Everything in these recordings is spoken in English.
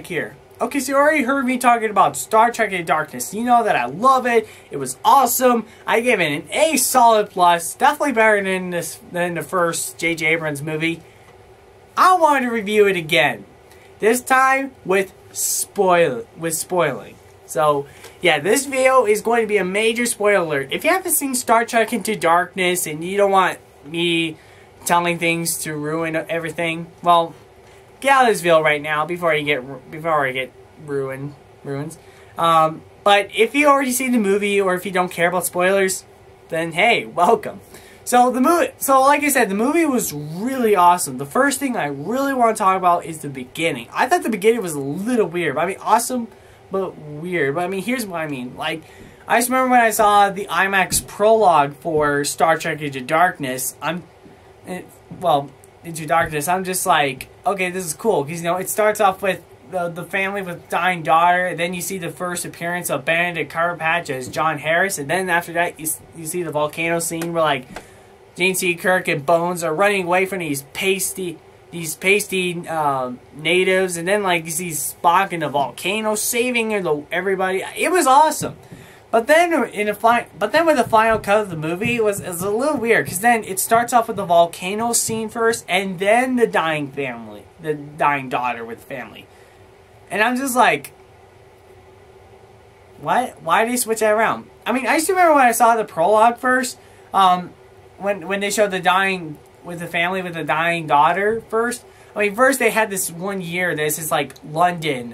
Maniac here. Okay, so you already heard me talking about Star Trek Into Darkness. You know that I love it. It was awesome. I gave it an A solid plus. Definitely better than the first J.J. Abrams movie. I wanted to review it again. This time with spoiling. So, yeah, this video is going to be a major spoiler alert. If you haven't seen Star Trek Into Darkness and you don't want me telling things to ruin everything, well, get out of this video right now before I get ruins. But if you already seen the movie or if you don't care about spoilers, then hey, welcome. So like I said, the movie was really awesome. The first thing I really want to talk about is the beginning. I thought the beginning was a little weird. I mean, awesome, but weird. But I mean, here's what I mean. Like, I just remember when I saw the IMAX prologue for Star Trek Into Darkness. Into Darkness. I'm just like, okay, this is cool because it starts off with the family with dying daughter, and then you see the first appearance of Benedict Cumberbatch as John Harris, and then after that you see the volcano scene where like Gene C. Kirk and Bones are running away from these pasty natives, and then like you see Spock in the volcano saving everybody. It was awesome. But then with the final cut of the movie, it was a little weird because then it starts off with the volcano scene first, and then the dying daughter with family, and I'm just like, what? Why did they switch that around? I mean, I used to remember when I saw the prologue first, when they showed the family with the dying daughter first. I mean, first they had this one year. This is like London,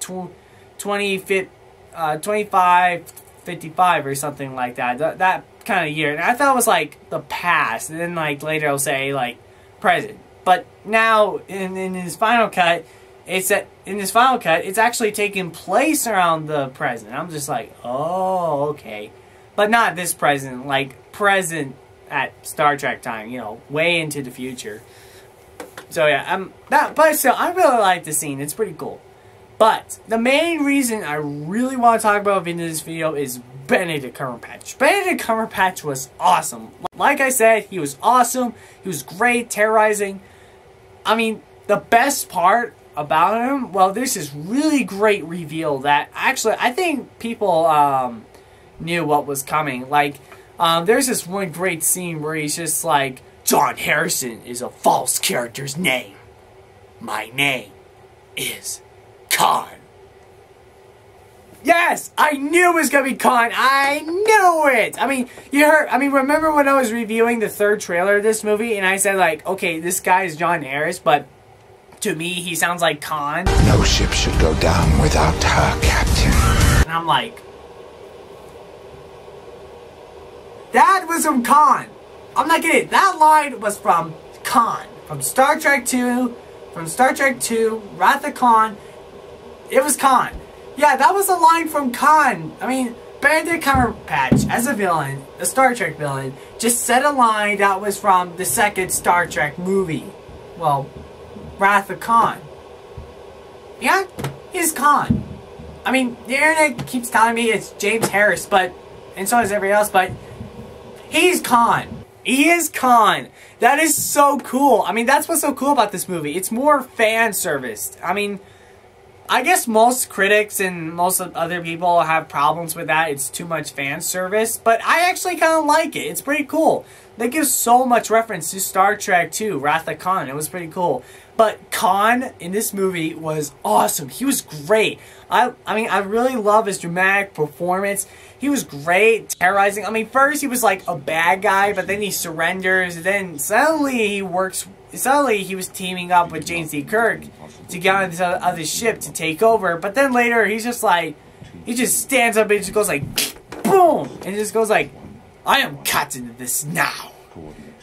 2555 or something like that. That kind of year. And I thought it was like the past. And then like later I'll say like present. But now in his final cut, it's actually taking place around the present. I'm just like, oh, okay. But not this present, like present at Star Trek time, way into the future. So yeah, but still, I really like the scene. It's pretty cool. But the main reason I really want to talk about in this video is Benedict Cumberbatch. Benedict Cumberbatch was awesome. Like I said, he was awesome. He was great, terrorizing. I mean, the best part about him, well, there's this really great reveal that actually I think people knew what was coming. Like, there's this one great scene where he's just like, John Harrison is a false character's name. My name is Khan. Yes, I knew it was gonna be Khan. I knew it. I mean, remember when I was reviewing the third trailer of this movie, and I said like, okay, this guy is John Harris, but to me, he sounds like Khan. No ship should go down without her captain. And I'm like, that was from Khan. I'm not kidding. That line was from Khan, from Star Trek 2, Wrath of Khan. It was Khan. Yeah, that was a line from Khan. I mean, Benedict Cumberbatch, as a villain, a Star Trek villain, just said a line that was from the second Star Trek movie. Well, Wrath of Khan. Yeah, he's Khan. I mean, the internet keeps telling me it's James Harris, and so does everybody else, but he's Khan. He is Khan. That is so cool. I mean, that's what's so cool about this movie. It's more fan service. I mean, I guess most critics and most other people have problems with that. It's too much fan service. But I actually kind of like it. It's pretty cool. They give so much reference to Star Trek 2, Wrath of Khan. It was pretty cool. But Khan in this movie was awesome. He was great. I mean, I really love his dramatic performance. He was great, terrorizing. I mean, first he was like a bad guy, but then he surrenders. And then suddenly he was teaming up with Gene C. Kirk to get on this other ship to take over. But then later he's just like, he just stands up and just goes like, boom, and just goes like, I am captain of this now.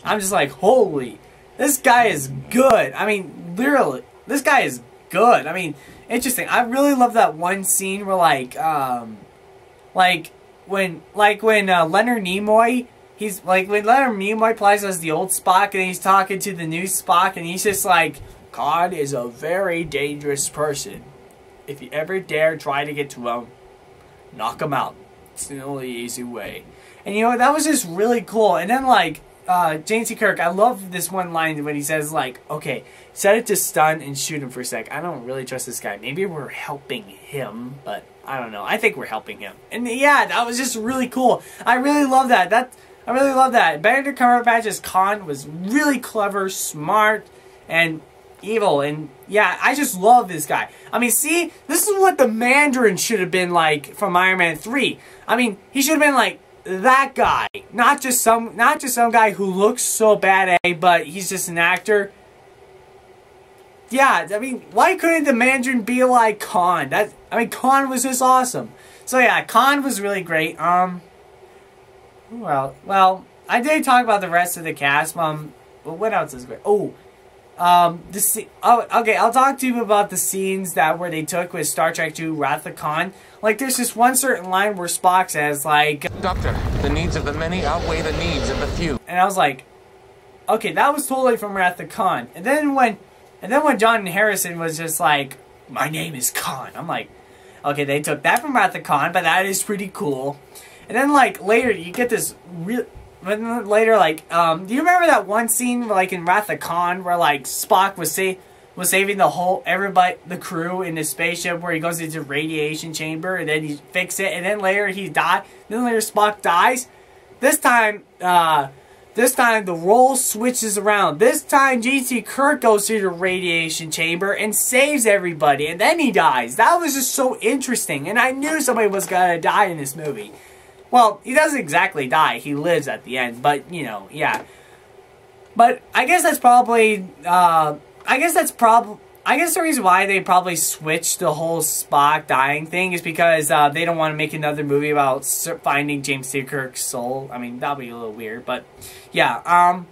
I'm just like, holy, this guy is good. I mean, literally, this guy is good. I mean, interesting. I really love that one scene where when Leonard Nimoy, when Leonard Nimoy plays as the old Spock and he's talking to the new Spock and he's just like, Khan is a very dangerous person. If you ever dare try to get to him, knock him out. It's the only easy way. And that was just really cool. And then James T. Kirk, I love this one line when he says, like, okay, set it to stun and shoot him for a sec. I don't really trust this guy. Maybe we're helping him, but I don't know. I think we're helping him. And yeah, that was just really cool. I really love that. I really love that. Benedict Cumberbatch's Khan was really clever, smart, and evil. And yeah, I just love this guy. I mean, see, this is what the Mandarin should have been like from Iron Man 3. I mean, he should have been like that guy, not just some guy who looks so bad, but he's just an actor. Yeah, I mean, why couldn't the Mandarin be like Khan? Khan was just awesome. So yeah, Khan was really great. Well, I did talk about the rest of the cast. What else is great? Okay, I'll talk to you about the scenes where they took with Star Trek II Wrath of Khan. Like, there's this one certain line where Spock says, like, Doctor, the needs of the many outweigh the needs of the few. And I was like, okay, that was totally from Wrath of Khan. And then when John Harrison was just like, my name is Khan, I'm like, okay, they took that from Wrath of Khan, but that is pretty cool. And then, like, later, you get this later, like, do you remember that one scene, like, in Wrath of Khan, where, like, Spock was saving the crew in the spaceship, where he goes into the radiation chamber, and then he fixes it, and then later he died, then later Spock dies? This time the role switches around. This time, J.T. Kirk goes to the radiation chamber and saves everybody, and then he dies. That was just so interesting, and I knew somebody was gonna die in this movie. Well, he doesn't exactly die. He lives at the end, but, you know, yeah. But I guess that's probably, I guess the reason why they probably switched the whole Spock dying thing is because they don't want to make another movie about finding James T. Kirk's soul. I mean, that'd be a little weird, but yeah.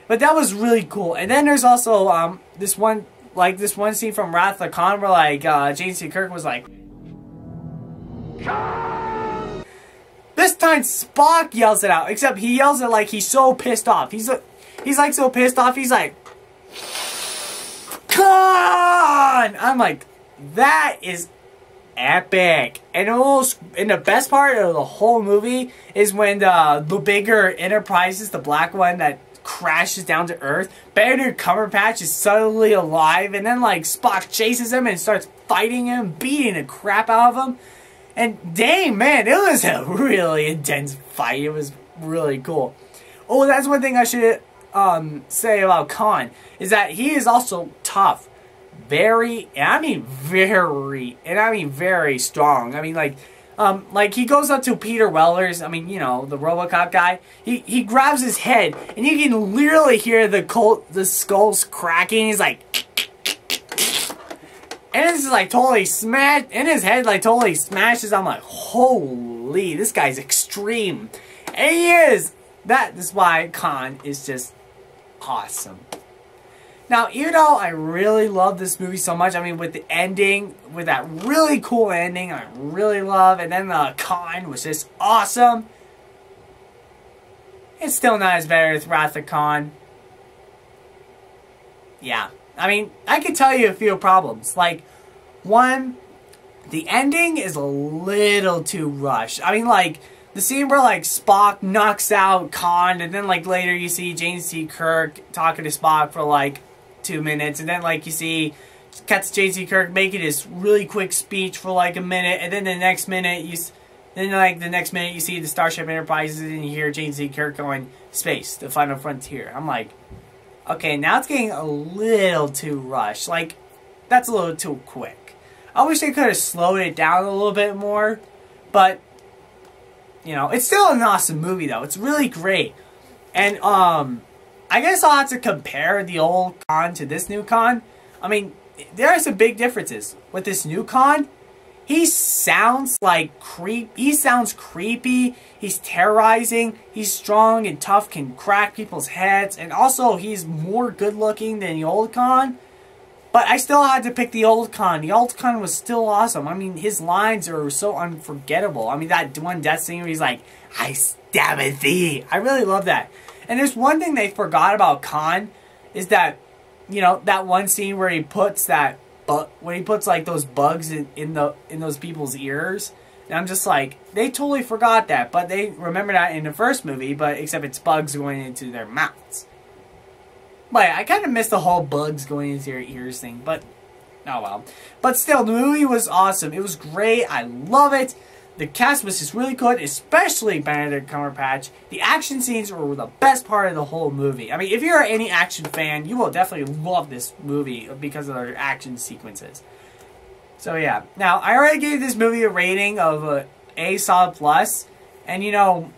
But that was really cool. And then there's also this one scene from Wrath of Khan where, like, James T. Kirk was like, this time Spock yells it out, except he yells it like he's so pissed off. He's like so pissed off. He's like, Khan! I'm like, that is epic. And the best part of the whole movie is when the bigger Enterprises, the black one that crashes down to Earth, Benedict Cumberbatch is suddenly alive, and then, like, Spock chases him and starts fighting him, beating the crap out of him. And dang, man, it was a really intense fight. It was really cool. Oh, that's one thing I should say about Khan, is that he is also tough. Very strong. I mean, like he goes up to Peter Weller's, I mean, you know, the RoboCop guy. He grabs his head, and you can literally hear the skulls cracking. He's like, and this is like totally smashed, and his head like totally smashes. I'm like, holy, this guy's extreme. And he is. That is why Khan is just awesome. Now, even though I really love this movie so much, I mean, with the ending, with that really cool ending, I really love, and then the Khan was just awesome. It's still not as bad as Wrath of Khan. Yeah. I mean, I could tell you a few problems. Like, one, the ending is a little too rushed. I mean, like, the scene where, like, Spock knocks out Khan, and then, like, later you see James T. Kirk talking to Spock for, like, 2 minutes, and then, like, you see cuts James T. Kirk making this really quick speech for, like, a minute, and then the next minute you see the Starship Enterprises, and you hear James T. Kirk going, space, the final frontier. I'm like, okay, now it's getting a little too rushed. Like, that's a little too quick. I wish they could have slowed it down a little bit more. But, you know, it's still an awesome movie, though. It's really great. And, I guess I'll have to compare the old Khan to this new Khan. I mean, there are some big differences. With this new Khan, he sounds like he sounds creepy, he's terrorizing, he's strong and tough, can crack people's heads, and also he's more good looking than the old Khan. But I still had to pick the old Khan. The old Khan was still awesome. I mean, his lines are so unforgettable. I mean, that one death scene where he's like, I stab at thee. I really love that. And there's one thing they forgot about Khan, is that, you know, that one scene where he puts like those bugs in those people's ears, And I'm just like, they totally forgot that, but they remember that in the first movie, but except it's bugs going into their mouths. But I kind of missed the whole bugs going into your ears thing, but oh well. But still, the movie was awesome. It was great. I love it. The cast was just really good, especially Benedict Cumberbatch. The action scenes were the best part of the whole movie. I mean, if you're any action fan, you will definitely love this movie because of their action sequences. So yeah. Now, I already gave this movie a rating of A solid plus, and you know,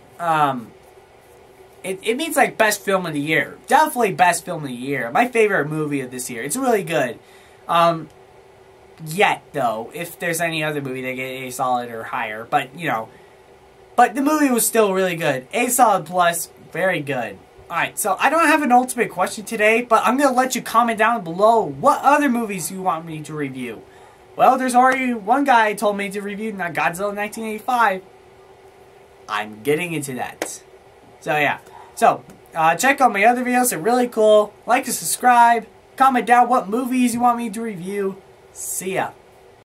it means like best film of the year. Definitely best film of the year. My favorite movie of this year. It's really good. Yet, though, if there's any other movie that get A solid or higher. But, you know. But the movie was still really good. A solid plus. Very good. Alright, so I don't have an ultimate question today, but I'm going to let you comment down below what other movies you want me to review. Well, there's already one guy told me to review Godzilla 1985. I'm getting into that. So, yeah. So, check out my other videos. They're really cool. Like and subscribe. Comment down what movies you want me to review. See ya.